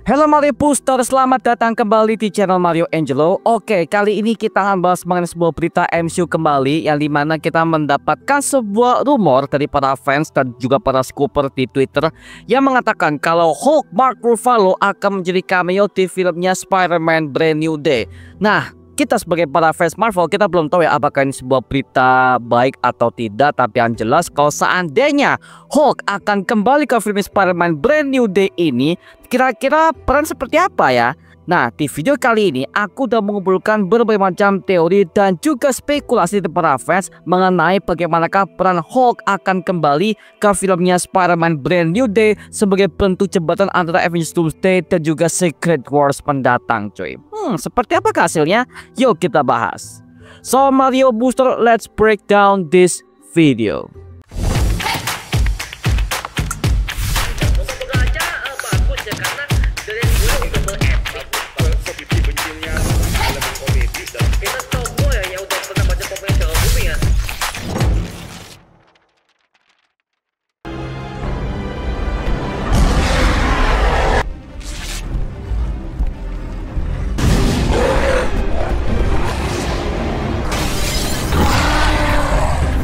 Halo Mario Booster, selamat datang kembali di channel Mario Angelo. Oke, kali ini kita akan bahas mengenai sebuah berita MCU kembali, yang dimana kita mendapatkan sebuah rumor dari para fans dan juga para scooper di Twitter yang mengatakan kalau Hulk Mark Ruffalo akan menjadi cameo di filmnya Spider-Man Brand New Day. Nah, kita sebagai para fans Marvel, kita belum tahu ya apakah ini sebuah berita baik atau tidak. Tapi yang jelas kalau seandainya Hulk akan kembali ke film Spider-Man Brand New Day ini, kira-kira peran seperti apa ya? Nah, di video kali ini aku udah mengumpulkan berbagai macam teori dan juga spekulasi dari para fans mengenai bagaimanakah peran Hulk akan kembali ke filmnya Spider-Man Brand New Day sebagai bentuk jembatan antara Avengers Doomsday dan juga Secret Wars mendatang, cuy. Seperti apa hasilnya? Yuk kita bahas. So Mario Booster, let's break down this video.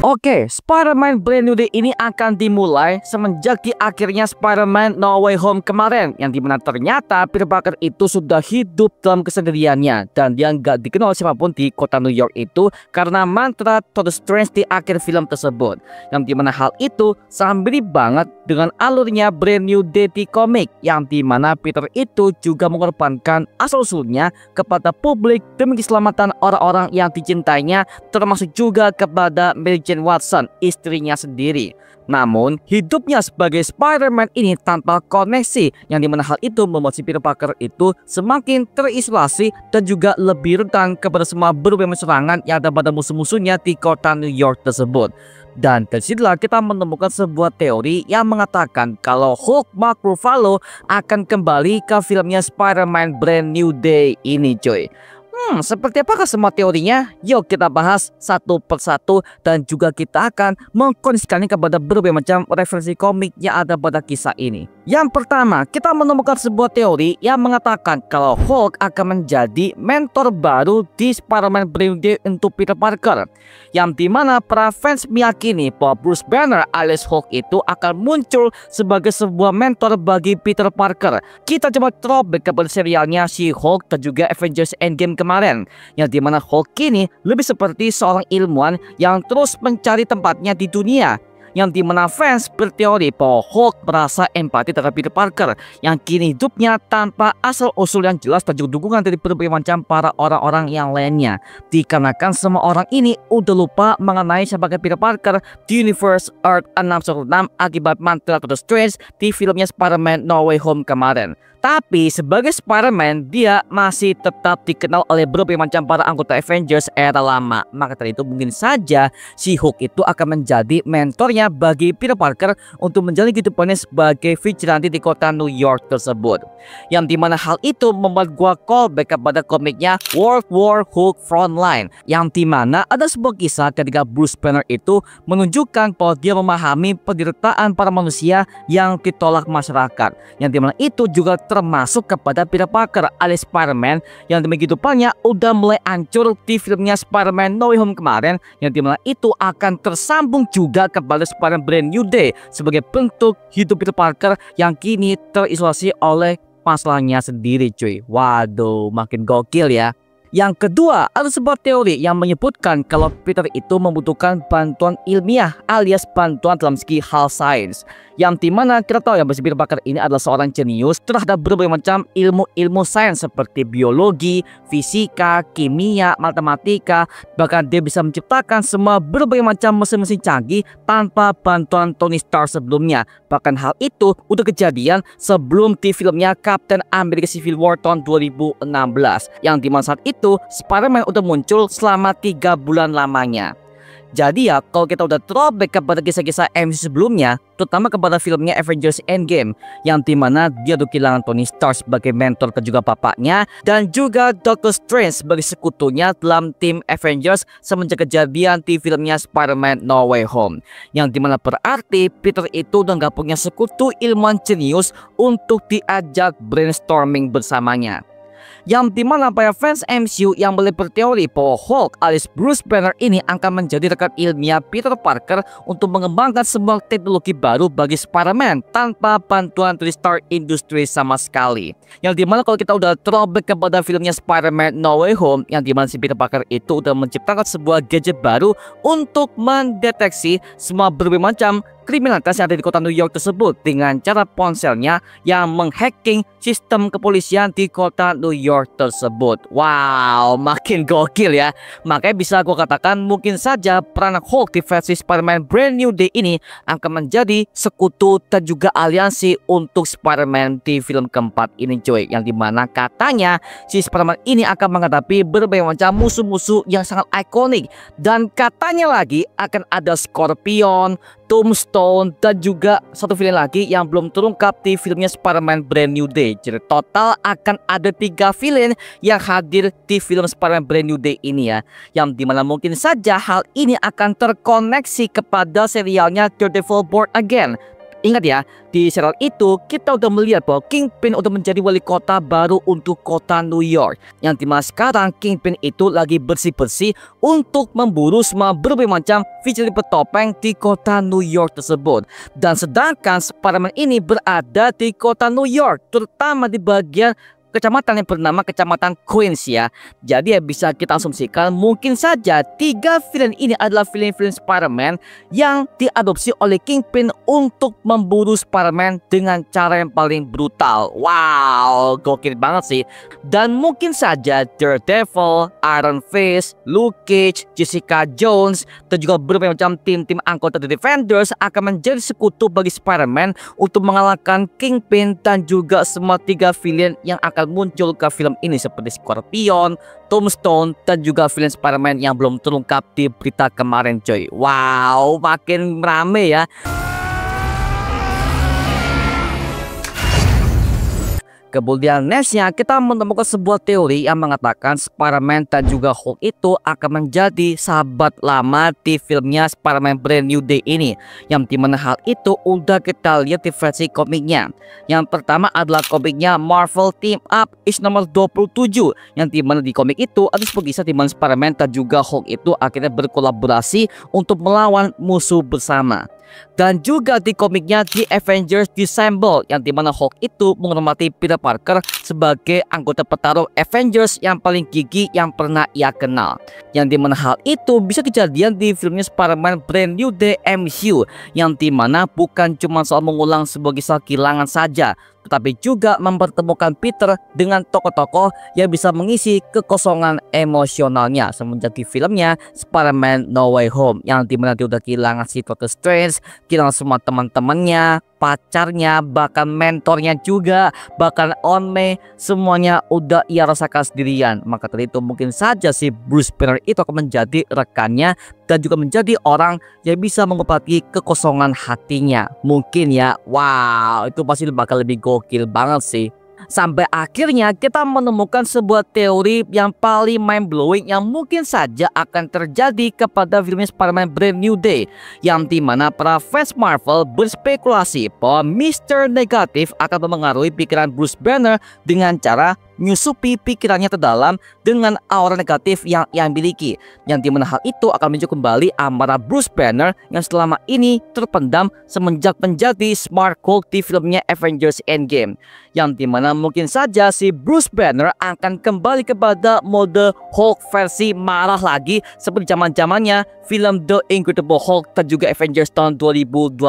Oke, Spider-Man Brand New Day ini akan dimulai semenjak di akhirnya Spider-Man No Way Home kemarin, yang dimana ternyata Peter Parker itu sudah hidup dalam kesendiriannya dan dia nggak dikenal siapapun di kota New York itu karena mantra Doctor Strange di akhir film tersebut, yang dimana hal itu sangat mirip banget dengan alurnya Brand New Day di komik, yang dimana Peter itu juga mengorbankan asal-usulnya kepada publik demi keselamatan orang-orang yang dicintainya, termasuk juga kepada Mary Jane Watson, istrinya sendiri. Namun, hidupnya sebagai Spider-Man ini tanpa koneksi, yang dimana hal itu membuat si Peter Parker itu semakin terisolasi dan juga lebih rentan kepada semua berbagai serangan yang ada pada musuh-musuhnya di kota New York tersebut. Dan dari situlah kita menemukan sebuah teori yang mengatakan kalau Hulk Mark Ruffalo akan kembali ke filmnya Spider-Man Brand New Day ini, cuy. Seperti apakah semua teorinya? Yuk kita bahas satu persatu dan juga kita akan mengkondisikannya kepada berbagai macam referensi komik yang ada pada kisah ini. Yang pertama, kita menemukan sebuah teori yang mengatakan kalau Hulk akan menjadi mentor baru di Spider-Man Brand New Day untuk Peter Parker, yang dimana para fans meyakini bahwa Bruce Banner alias Hulk itu akan muncul sebagai sebuah mentor bagi Peter Parker. Kita coba throwback kepada serialnya She-Hulk dan juga Avengers Endgame kemarin, yang dimana Hulk kini lebih seperti seorang ilmuwan yang terus mencari tempatnya di dunia, yang dimana fans berteori bahwa Hulk merasa empati terhadap Peter Parker yang kini hidupnya tanpa asal-usul yang jelas dan juga dukungan dari berbagai macam para orang-orang yang lainnya, dikarenakan semua orang ini udah lupa mengenai sebagai Peter Parker di Universe Earth 616 akibat mantra Doctor Strange di filmnya Spider-Man No Way Home kemarin. Tapi sebagai Spider-Man, dia masih tetap dikenal oleh berbagai macam para anggota Avengers era lama. Maka dari itu mungkin saja si Hulk itu akan menjadi mentornya bagi Peter Parker untuk menjalani kehidupannya sebagai vigilante di kota New York tersebut. Yang dimana hal itu membuat gua callback kepada komiknya World War Hulk Frontline, yang dimana ada sebuah kisah ketika Bruce Banner itu menunjukkan bahwa dia memahami penderitaan para manusia yang ditolak masyarakat, yang dimana itu juga termasuk kepada Peter Parker alias Spider-Man yang demi kehidupannya udah mulai hancur di filmnya Spider-Man No Way Home kemarin, yang dimana itu akan tersambung juga kepada Spider-Man Brand New Day sebagai bentuk hidup Peter Parker yang kini terisolasi oleh masalahnya sendiri, cuy. Waduh, makin gokil ya. Yang kedua, ada sebuah teori yang menyebutkan kalau Peter itu membutuhkan bantuan ilmiah alias bantuan dalam segi hal sains, yang dimana kita tahu ya bahwa Peter Parker ini adalah seorang jenius terhadap berbagai macam ilmu sains seperti biologi, fisika, kimia, matematika, bahkan dia bisa menciptakan semua berbagai macam mesin-mesin canggih tanpa bantuan Tony Stark sebelumnya. Bahkan hal itu udah kejadian sebelum di filmnya Captain America Civil War tahun 2016, yang dimana saat itu Spider-Man udah muncul selama 3 bulan lamanya. Jadi ya, kalau kita udah throwback kepada kisah-kisah MCU sebelumnya, terutama kepada filmnya Avengers Endgame, yang dimana dia tuh kehilangan Tony Stark sebagai mentor dan juga bapaknya, dan juga Doctor Strange sebagai sekutunya dalam tim Avengers semenjak kejadian di filmnya Spider-Man No Way Home, yang dimana berarti Peter itu udah gak punya sekutu ilmuwan jenius untuk diajak brainstorming bersamanya. Yang dimana para fans MCU yang boleh berteori bahwa Hulk alias Bruce Banner ini akan menjadi rekan ilmiah Peter Parker untuk mengembangkan sebuah teknologi baru bagi Spider-Man tanpa bantuan Tony Stark Industries sama sekali. Yang dimana kalau kita udah throwback kepada filmnya Spider-Man No Way Home, yang dimana si Peter Parker itu udah menciptakan sebuah gadget baru untuk mendeteksi semua berbagai macam kriminalitas yang ada di kota New York tersebut dengan cara ponselnya yang menghacking sistem kepolisian di kota New York tersebut. Wow, makin gokil ya. Makanya bisa aku katakan mungkin saja peran Hulk di versi Spider-Man Brand New Day ini akan menjadi sekutu dan juga aliansi untuk Spider-Man di film keempat ini cuy. Yang dimana katanya si Spider-Man ini akan menghadapi berbagai macam musuh-musuh yang sangat ikonik. Dan katanya lagi akan ada Scorpion, Tombstone, dan juga satu villain lagi yang belum terungkap di filmnya Spider-Man Brand New Day. Jadi total akan ada 3 villain yang hadir di film Spider-Man Brand New Day ini ya. Yang dimana mungkin saja hal ini akan terkoneksi kepada serialnya Daredevil Born Again. Ingat ya, di serial itu kita udah melihat bahwa Kingpin udah menjadi wali kota baru untuk kota New York. Yang dimana sekarang Kingpin itu lagi bersih-bersih untuk memburu semua berbagai macam vigilante bertopeng di kota New York tersebut. Dan sedangkan Spider-Man ini berada di kota New York, terutama di bagian kecamatan yang bernama Kecamatan Queens ya. Jadi ya bisa kita asumsikan mungkin saja 3 villain ini adalah villain-villain Spider-Man yang diadopsi oleh Kingpin untuk memburu Spider-Man dengan cara yang paling brutal. Wow, gokil banget sih. Dan mungkin saja Daredevil, Iron Fist, Luke Cage, Jessica Jones, dan juga berbagai macam tim-tim anggota The Defenders akan menjadi sekutu bagi Spider-Man untuk mengalahkan Kingpin dan juga semua 3 villain yang akan muncul ke film ini seperti Scorpion, Tombstone, dan juga villain Spider-Man yang belum terungkap di berita kemarin coy. Wow, makin rame ya. Kemudian nextnya kita menemukan sebuah teori yang mengatakan Spider-Man dan juga Hulk itu akan menjadi sahabat lama di filmnya Spider-Man Brand New Day ini. Yang dimana hal itu udah kita lihat di versi komiknya. Yang pertama adalah komiknya Marvel Team Up issue nomor 27. Yang dimana di komik itu ada sebuah kisah dimana Spider-Man dan juga Hulk itu akhirnya berkolaborasi untuk melawan musuh bersama. Dan juga di komiknya The Avengers Disassemble, yang dimana Hulk itu menghormati Peter Parker sebagai anggota petarung Avengers yang paling gigih yang pernah ia kenal. Yang dimana hal itu bisa kejadian di filmnya Spider-Man Brand New Day MCU, yang dimana bukan cuma soal mengulang sebuah kisah kehilangan saja, tetapi juga mempertemukan Peter dengan tokoh-tokoh yang bisa mengisi kekosongan emosionalnya semenjak di filmnya Spider-Man No Way Home, yang dimana dia udah kehilangan si Doctor Strange, kehilangan semua teman-temannya, pacarnya, bahkan mentornya juga, bahkan Aunt May, semuanya udah ia rasakan sendirian. Maka dari itu mungkin saja si Bruce Banner itu akan menjadi rekannya dan juga menjadi orang yang bisa mengobati kekosongan hatinya. Mungkin ya, wow, itu pasti bakal lebih gokil banget sih. Sampai akhirnya kita menemukan sebuah teori yang paling mind blowing yang mungkin saja akan terjadi kepada film Spider-Man Brand New Day, yang dimana para fans Marvel berspekulasi bahwa Mr. Negative akan memengaruhi pikiran Bruce Banner dengan cara menyusupi pikirannya terdalam dengan aura negatif yang ia miliki, yang dimana hal itu akan muncul kembali amarah Bruce Banner yang selama ini terpendam semenjak menjadi Smart Hulk di filmnya Avengers Endgame, yang dimana mungkin saja si Bruce Banner akan kembali kepada mode Hulk versi marah lagi seperti zaman-zamannya film The Incredible Hulk dan juga Avengers tahun 2012.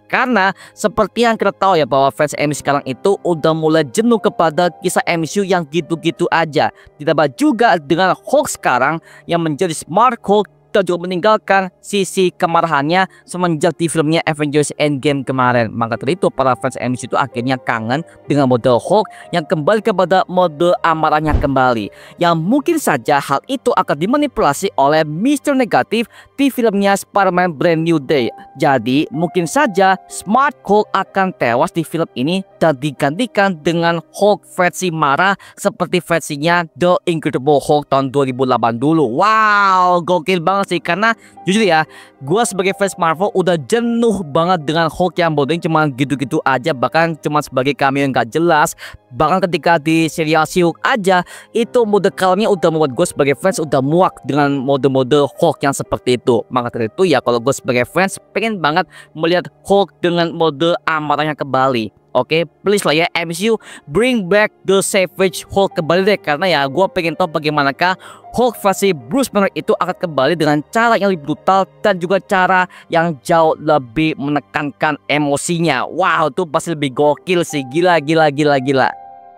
Karena seperti yang kita tahu ya bahwa fans MCU sekarang itu udah mulai jenuh kepada kisah MCU yang gitu-gitu aja. Ditambah juga dengan Hulk sekarang yang menjadi Smart Hulk dan juga meninggalkan sisi kemarahannya semenjak di filmnya Avengers Endgame kemarin. Maka dari itu para fans MCU itu akhirnya kangen dengan mode Hulk yang kembali kepada mode amarahnya kembali, yang mungkin saja hal itu akan dimanipulasi oleh Mr. Negatif di filmnya Spider-Man Brand New Day. Jadi mungkin saja Smart Hulk akan tewas di film ini dan digantikan dengan Hulk versi marah seperti versinya The Incredible Hulk tahun 2008 dulu. Wow, gokil banget sih, karena jujur ya, gue sebagai fans Marvel udah jenuh banget dengan Hulk yang bodoh cuma gitu-gitu aja, bahkan cuma sebagai cameo yang gak jelas. Bahkan ketika di serial She-Hulk aja, itu mode kalmnya udah membuat gue sebagai fans udah muak dengan mode-mode Hulk yang seperti itu. Maka dari itu ya, kalau gue sebagai fans pengen banget melihat Hulk dengan mode amarahnya kembali. Oke, please lah ya MCU, bring back the Savage Hulk kembali deh. Karena ya gue pengen tahu bagaimanakah Hulk versi Bruce Banner itu akan kembali dengan cara yang lebih brutal dan juga cara yang jauh lebih menekankan emosinya. Wow, itu pasti lebih gokil sih, gila.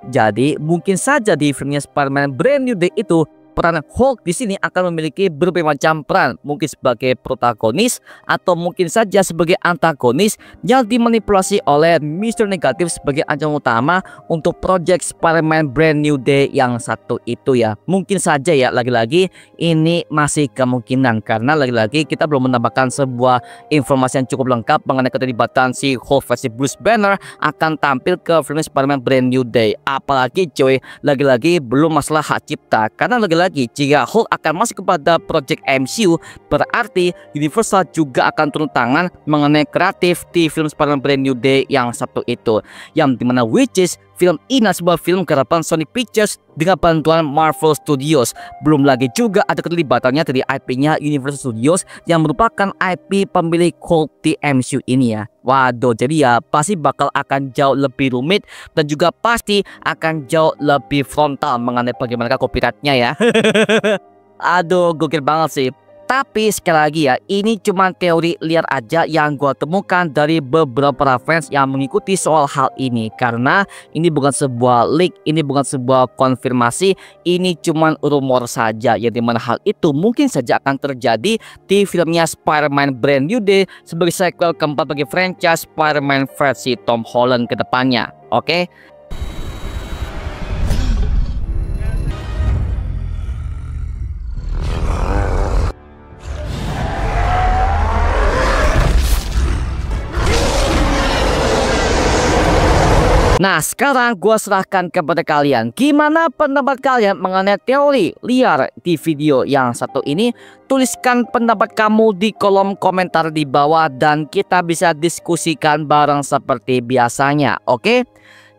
Jadi mungkin saja di filmnya Spider-Man Brand New Day itu peran Hulk di sini akan memiliki berbagai macam peran, mungkin sebagai protagonis atau mungkin saja sebagai antagonis yang dimanipulasi oleh Mr. Negatif sebagai ancaman utama untuk project Spider-Man Brand New Day yang satu itu ya. Mungkin saja ya, lagi-lagi ini masih kemungkinan karena lagi-lagi kita belum menambahkan sebuah informasi yang cukup lengkap mengenai keterlibatan si Hulk versi Bruce Banner akan tampil ke film Spider-Man Brand New Day. Apalagi coy, lagi-lagi belum masalah hak cipta, karena lagi-lagi jika Hulk akan masuk kepada project MCU, berarti Universal juga akan turun tangan mengenai kreatif di film Spider-Man Brand New Day yang satu itu, yang dimana which is film ini sebuah film garapan Sony Pictures dengan bantuan Marvel Studios. Belum lagi juga ada keterlibatannya dari IP-nya Universal Studios yang merupakan IP pemilik Hulk di MCU ini ya. Waduh, jadi ya pasti bakal akan jauh lebih rumit dan juga pasti akan jauh lebih frontal mengenai bagaimana copyrightnya ya. Aduh, gokil banget sih. Tapi sekali lagi ya, ini cuma teori liar aja yang gue temukan dari beberapa fans yang mengikuti soal hal ini. Karena ini bukan sebuah leak, ini bukan sebuah konfirmasi, ini cuma rumor saja. Yang dimana hal itu mungkin saja akan terjadi di filmnya Spider-Man Brand New Day sebagai sequel keempat bagi franchise Spider-Man versi Tom Holland ke depannya. Oke? Nah, sekarang gue serahkan kepada kalian. Gimana pendapat kalian mengenai teori liar di video yang satu ini? Tuliskan pendapat kamu di kolom komentar di bawah dan kita bisa diskusikan bareng seperti biasanya. Oke?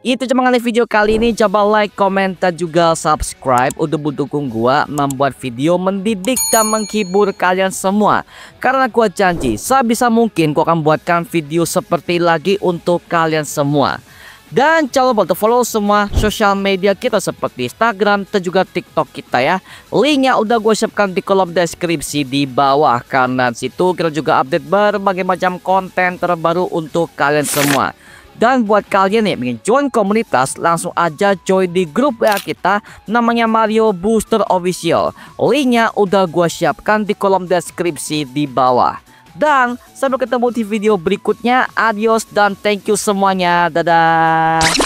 Itu cuma mengenai video kali ini. Coba like, komen, dan juga subscribe untuk mendukung gua membuat video mendidik dan menghibur kalian semua. Karena gua janji sebisa mungkin gua akan buatkan video seperti lagi untuk kalian semua. Dan jangan lupa untuk follow semua sosial media kita seperti Instagram dan juga TikTok kita ya. Linknya udah gue siapkan di kolom deskripsi di bawah. Karena situ kita juga update berbagai macam konten terbaru untuk kalian semua. Dan buat kalian yang ingin join komunitas, langsung aja join di grup WA kita namanya Mario Booster Official. Linknya udah gue siapkan di kolom deskripsi di bawah. Dan sampai ketemu di video berikutnya. Adios dan thank you semuanya. Dadah.